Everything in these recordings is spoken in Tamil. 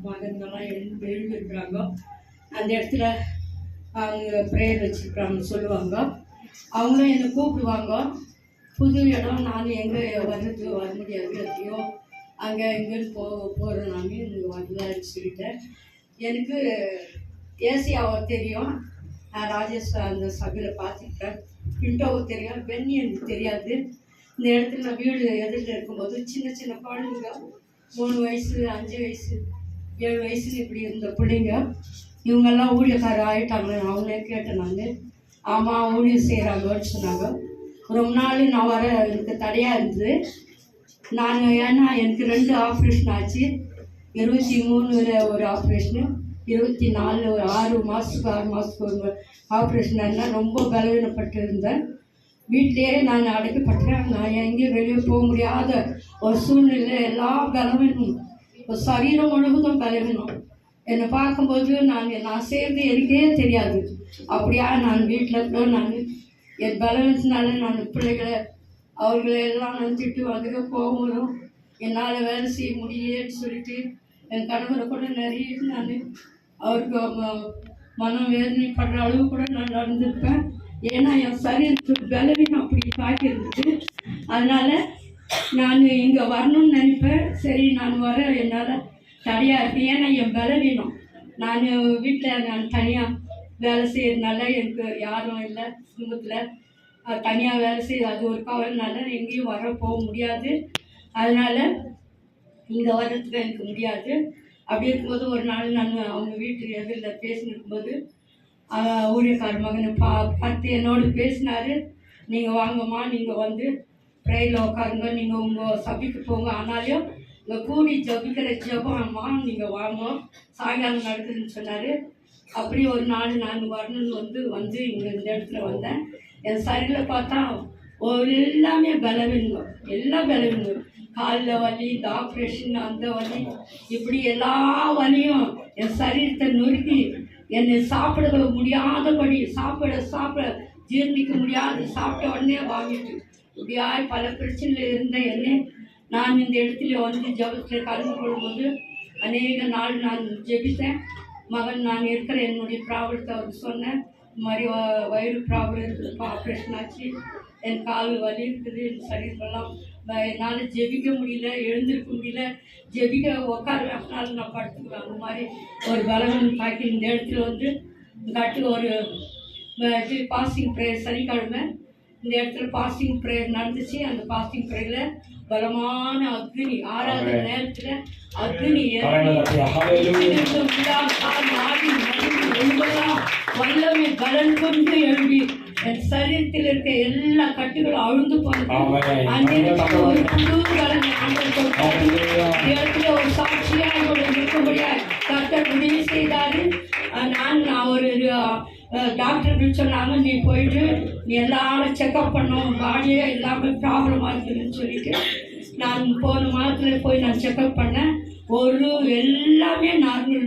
மகன்கள்லாம் எழுந்திருக்கிறாங்க. அந்த இடத்துல அவங்க ப்ரேயர் வச்சுருக்குறாங்க சொல்லுவாங்க. அவங்களும் என்னை கூப்பிடுவாங்க. புது இடம் நான் எங்கே வர்றது வர முடியாது, எப்படியோ அங்கே எங்கேன்னு போகிறேன். நான் இங்கே வரலான்னு சொல்லிட்டேன். எனக்கு ஏசியாவை தெரியும், நான் ராஜேஷ் அந்த சபையில் பார்த்துக்கிட்டேன். பிண்டோவை தெரியும், பெண்ணி எனக்கு தெரியாது. இந்த இடத்துல நான் வீடு எதிரில் இருக்கும்போது சின்ன சின்ன குழந்தைங்க 3 வயசு 5 வயசு 7 வயசுன்னு இப்படி இருந்த பிள்ளைங்க இவங்கெல்லாம் ஊழியக்காரர் ஆகிட்டாங்க. அவங்களே கேட்டேன். நான் ஆமாம் ஊழியம் செய்கிறாங்கன்னு சொன்னாங்க. ரொம்ப நாள் நான் வர எனக்கு தடையாக இருந்தது. நான் ஏன்னா எனக்கு 2 ஆப்ரேஷன் ஆச்சு. 23 ஒரு ஆப்ரேஷனு, 24 ஒரு 6 மாதத்துக்கு ஒரு ஆப்ரேஷன். எல்லாம் ரொம்ப பலவீனப்பட்டு இருந்தேன். வீட்டிலேயே நான் அடைக்கப்பட்டேன். நான் எங்கேயும் வெளியே போக முடியாத ஒரு சூழ்நிலை. எல்லாம் பலவீனம், ஒரு சரீரம் முழுவதும் பலவீனம். என்னை பார்க்கும்போது நான் செய்கிறது எனக்கே தெரியாது. அப்படியா நான் வீட்டில் கூட நான் என் பலவீனத்தினால நான் பிள்ளைகளை அவர்களெல்லாம் நான் திட்டு அதுக்கு கோபம் வரும். என்னால் வேலை செய்ய முடியலேன்னு சொல்லிட்டு என் கணவரை கூட நிறைய நான் அவருக்கு மனம் வேதனைப்படுற அளவு கூட நான் நடந்திருப்பேன். ஏன்னா என் சரீரத்துக்கு பலவீனம் அப்படி தாக்கியிருந்துச்சு. அதனால் நான் இங்கே வரணும்னு நினைப்பேன். சரி நான் வர என்னால் தடையாக இருக்கேன். ஏன்னா என் பலவீனம். நான் வீட்டில் நான் தனியாக வேலை செய்யறதுனால எனக்கு யாரும் இல்லை. குடும்பத்தில் தனியாக வேலை செய்யுது, அது ஒரு கவலைனால எங்கேயும் வர போக முடியாது. அதனால் இங்கே வர்றதுக்கு எனக்கு முடியாது. அப்படி இருக்கும்போது ஒரு நாள் நான் அவங்க வீட்டுக்கு எதிரில் பேசினிருக்கும்போது ஊழியக்கார மகனை பார்த்து என்னோடு பேசினார். நீங்கள் வாங்கம்மா, நீங்கள் வந்து ப்ரேயரில் உட்காருங்க, நீங்கள் உங்கள் சபைக்கு போங்க, ஆனாலும் இங்கே கூடி ஜபிக்கிற ஜபம் அம்மா நீங்கள் வாங்க, சாயங்காலம் நடக்குதுன்னு சொன்னார். அப்படி ஒரு நாள் நான் வரணும்னு வந்து இங்கே இந்த இடத்துல வந்தேன். என் சரீரில் பார்த்தா எல்லாமே பலவீனம், எல்லாம் பலவீனம். காலில் வலி, இந்த ஆப்ரேஷன், அந்த வலி, இப்படி எல்லா வலியும் என் சரீரத்தை நொறுக்கி என்னை சாப்பிட முடியாதபடி சாப்பிட ஜீர்ணிக்க முடியாது. சாப்பிட்ட உடனே வாங்கிட்டு இப்படியாய் பல பிரச்சனையில் இருந்த என்னை நான் இந்த இடத்துல வந்து ஜபத்தில் கலந்து கொள்ளும்போது அநேக நாள் நான் ஜெபித்தேன். மகன் நான் இருக்கிற என்னுடைய ப்ராப்ளத்தை அவருக்கு சொன்னேன். இந்த மாதிரி வயிறு ப்ராப்ளம் இருக்குது, ஆப்ரேஷன் ஆச்சு, என் கால் வலி இருக்குது, என் சரீரெல்லாம் என்னால் ஜெபிக்க முடியல, எழுந்திருக்க முடியல, ஜெபிக்க உட்காருவேன், அப்படினாலும் நான் படுத்துக்குவேன். அந்த மாதிரி ஒரு பலவீனம் தாக்கி இந்த இடத்துல வந்து இங்காட்டு ஒரு பாஸ்டிங் ப்ரேயர் சனிக்கிழமை இந்த இடத்துல பாஸ்டிங் ப்ரேயர் நடந்துச்சு. அந்த பாஸ்டிங் ப்ரேயரில் பலமான அக்னி, ஆராதனை நேரத்தில் அக்னி வல்லமை பலன் கொண்டு எழுதி என் சரீரத்தில் இருக்க எல்லா கட்டுகளும் அழுந்து போனது. அந்த ஒரு புது பலனை இடத்துல ஒரு சாட்சியாக இருக்கும்படியாக கர்த்தர் உதவி செய்தார். நான் ஒரு டாக்டர்கள் சொன்னாங்க, நீ போயிட்டு நீ எல்லாரும் செக்அப் பண்ணோம், பாடியே எல்லாமே ப்ராப்ளமாக இருக்குதுன்னு சொல்லிட்டு நான் போன மாதத்தில் போய் நான் செக்அப் பண்ணேன். ஒரு எல்லாமே நார்மல்.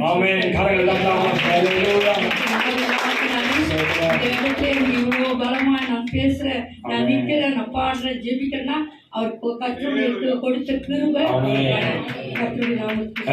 இவ்வளோ பலமாக நான் பேசுகிறேன், நான் நிற்கிறேன், நான் பாடுறேன், ஜெபிக்கிறேன்னா அவர் கர்த்தருடைய கொடுத்த கிருபை. கர்த்தருடைய நாமத்துக்கு